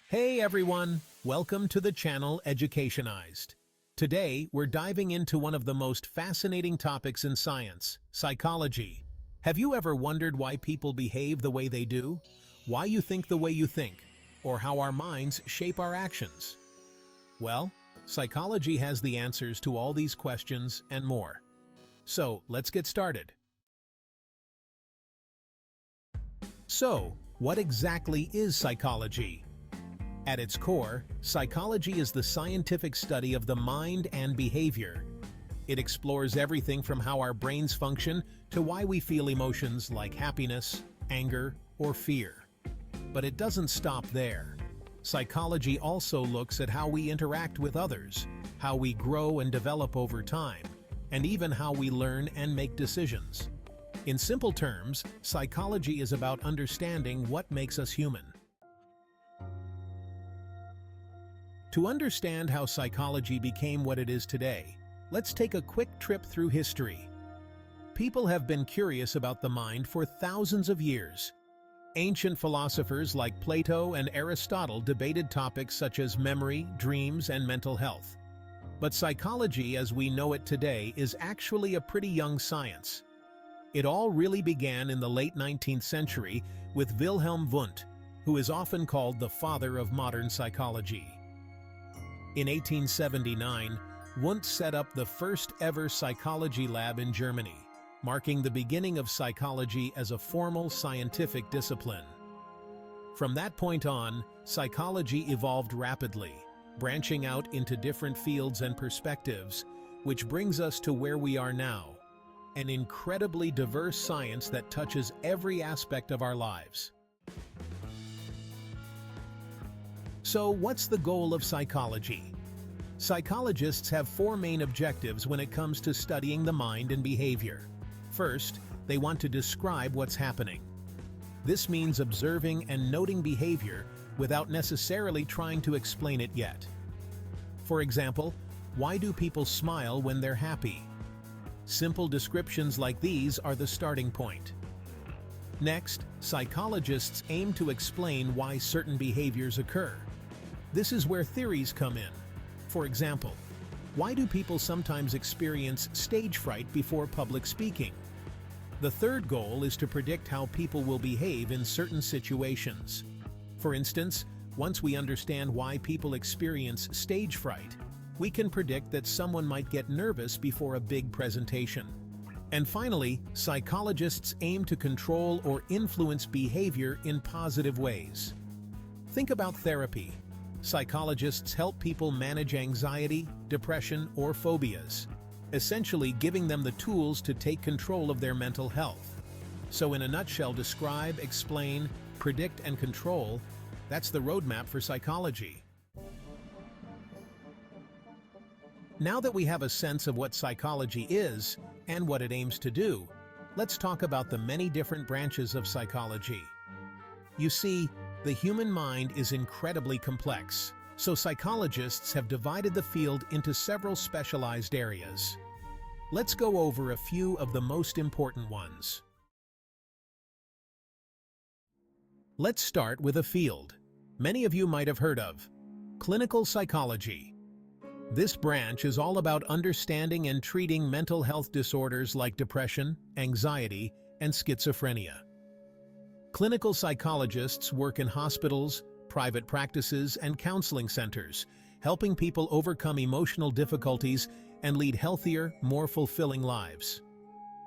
Hey everyone, welcome to the channel Educationized. Today, we're diving into one of the most fascinating topics in science, psychology. Have you ever wondered why people behave the way they do? Why you think the way you think? Or how our minds shape our actions? Well, psychology has the answers to all these questions and more. So, let's get started. So, what exactly is psychology? At its core, psychology is the scientific study of the mind and behavior. It explores everything from how our brains function to why we feel emotions like happiness, anger, or fear. But it doesn't stop there. Psychology also looks at how we interact with others, how we grow and develop over time, and even how we learn and make decisions. In simple terms, psychology is about understanding what makes us human. To understand how psychology became what it is today, let's take a quick trip through history. People have been curious about the mind for thousands of years. Ancient philosophers like Plato and Aristotle debated topics such as memory, dreams, and mental health. But psychology as we know it today is actually a pretty young science. It all really began in the late 19th century with Wilhelm Wundt, who is often called the father of modern psychology. In 1879, Wundt set up the first ever psychology lab in Germany, marking the beginning of psychology as a formal scientific discipline. From that point on, psychology evolved rapidly, branching out into different fields and perspectives, which brings us to where we are now, an incredibly diverse science that touches every aspect of our lives. So, what's the goal of psychology? Psychologists have four main objectives when it comes to studying the mind and behavior. First, they want to describe what's happening. This means observing and noting behavior without necessarily trying to explain it yet. For example, why do people smile when they're happy? Simple descriptions like these are the starting point. Next, psychologists aim to explain why certain behaviors occur. This is where theories come in. For example, why do people sometimes experience stage fright before public speaking? The third goal is to predict how people will behave in certain situations. For instance, once we understand why people experience stage fright, we can predict that someone might get nervous before a big presentation. And finally, psychologists aim to control or influence behavior in positive ways. Think about therapy. Psychologists help people manage anxiety, depression, or phobias, essentially giving them the tools to take control of their mental health. So in a nutshell, describe, explain, predict, and control, that's the roadmap for psychology. Now that we have a sense of what psychology is and what it aims to do, let's talk about the many different branches of psychology. You see, the human mind is incredibly complex, so psychologists have divided the field into several specialized areas. Let's go over a few of the most important ones. Let's start with a field many of you might have heard of: clinical psychology. This branch is all about understanding and treating mental health disorders like depression, anxiety, and schizophrenia. Clinical psychologists work in hospitals, private practices, and counseling centers, helping people overcome emotional difficulties and lead healthier, more fulfilling lives.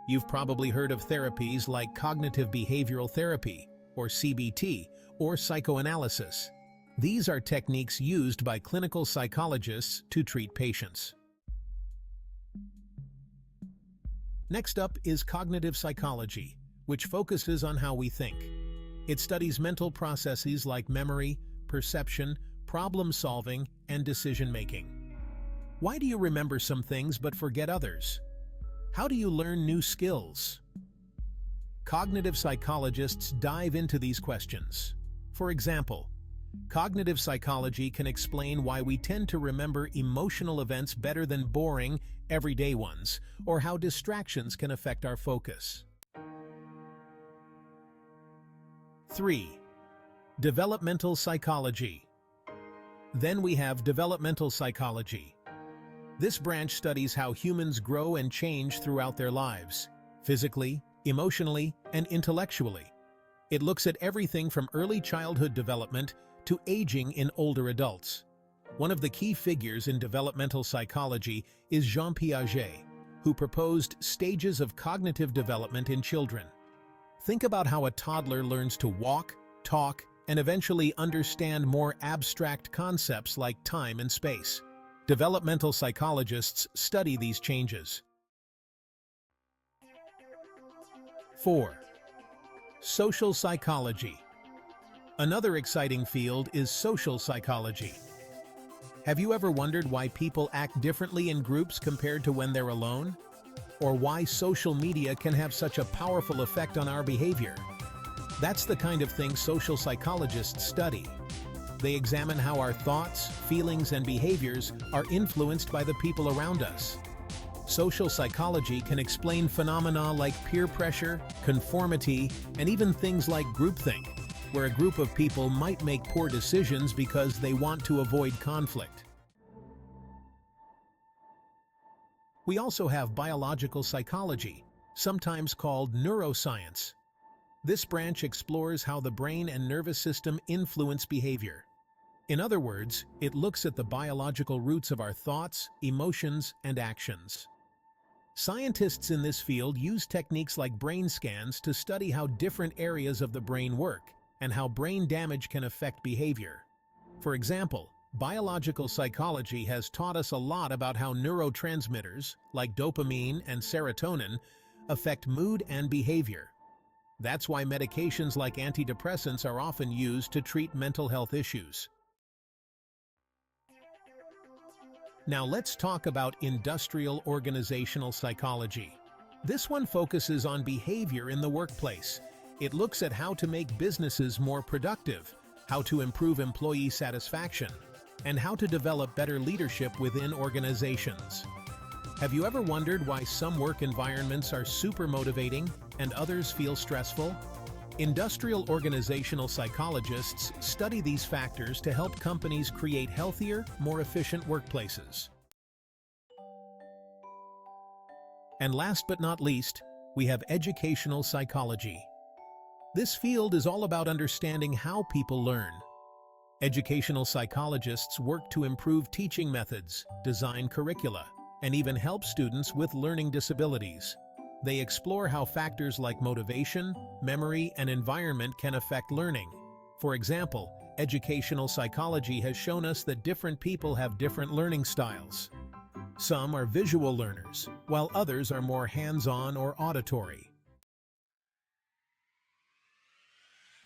You've probably heard of therapies like cognitive behavioral therapy, or CBT, or psychoanalysis. These are techniques used by clinical psychologists to treat patients. Next up is cognitive psychology, which focuses on how we think. It studies mental processes like memory, perception, problem-solving, and decision-making. Why do you remember some things but forget others? How do you learn new skills? Cognitive psychologists dive into these questions. For example, cognitive psychology can explain why we tend to remember emotional events better than boring, everyday ones, or how distractions can affect our focus. 3. Developmental psychology. Then we have developmental psychology. This branch studies how humans grow and change throughout their lives, physically, emotionally, and intellectually. It looks at everything from early childhood development to aging in older adults. One of the key figures in developmental psychology is Jean Piaget, who proposed stages of cognitive development in children. Think about how a toddler learns to walk, talk, and eventually understand more abstract concepts like time and space. Developmental psychologists study these changes. 4. Social psychology. Another exciting field is social psychology. Have you ever wondered why people act differently in groups compared to when they're alone? Or why social media can have such a powerful effect on our behavior? That's the kind of thing social psychologists study. They examine how our thoughts, feelings, and behaviors are influenced by the people around us. Social psychology can explain phenomena like peer pressure, conformity, and even things like groupthink, where a group of people might make poor decisions because they want to avoid conflict. We also have biological psychology, sometimes called neuroscience. This branch explores how the brain and nervous system influence behavior. In other words, it looks at the biological roots of our thoughts, emotions, and actions. Scientists in this field use techniques like brain scans to study how different areas of the brain work and how brain damage can affect behavior. For example, biological psychology has taught us a lot about how neurotransmitters, like dopamine and serotonin, affect mood and behavior. That's why medications like antidepressants are often used to treat mental health issues. Now let's talk about industrial organizational psychology. This one focuses on behavior in the workplace. It looks at how to make businesses more productive, how to improve employee satisfaction, and how to develop better leadership within organizations. Have you ever wondered why some work environments are super motivating and others feel stressful? Industrial organizational psychologists study these factors to help companies create healthier, more efficient workplaces. And last but not least, we have educational psychology. This field is all about understanding how people learn. Educational psychologists work to improve teaching methods, design curricula, and even help students with learning disabilities. They explore how factors like motivation, memory, and environment can affect learning. For example, educational psychology has shown us that different people have different learning styles. Some are visual learners, while others are more hands-on or auditory.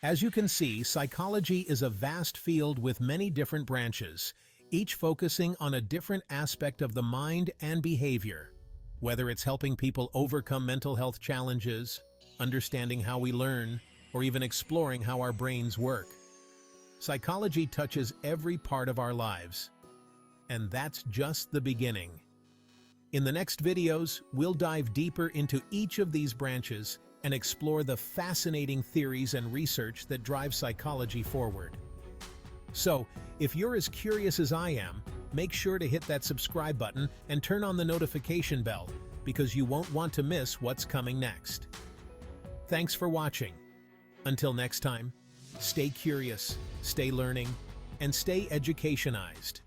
As you can see, psychology is a vast field with many different branches, each focusing on a different aspect of the mind and behavior. Whether it's helping people overcome mental health challenges, understanding how we learn, or even exploring how our brains work. Psychology touches every part of our lives. And that's just the beginning. In the next videos, we'll dive deeper into each of these branches and explore the fascinating theories and research that drive psychology forward. So, if you're as curious as I am, make sure to hit that subscribe button and turn on the notification bell, because you won't want to miss what's coming next. Thanks for watching. Until next time, stay curious, stay learning, and stay educationized.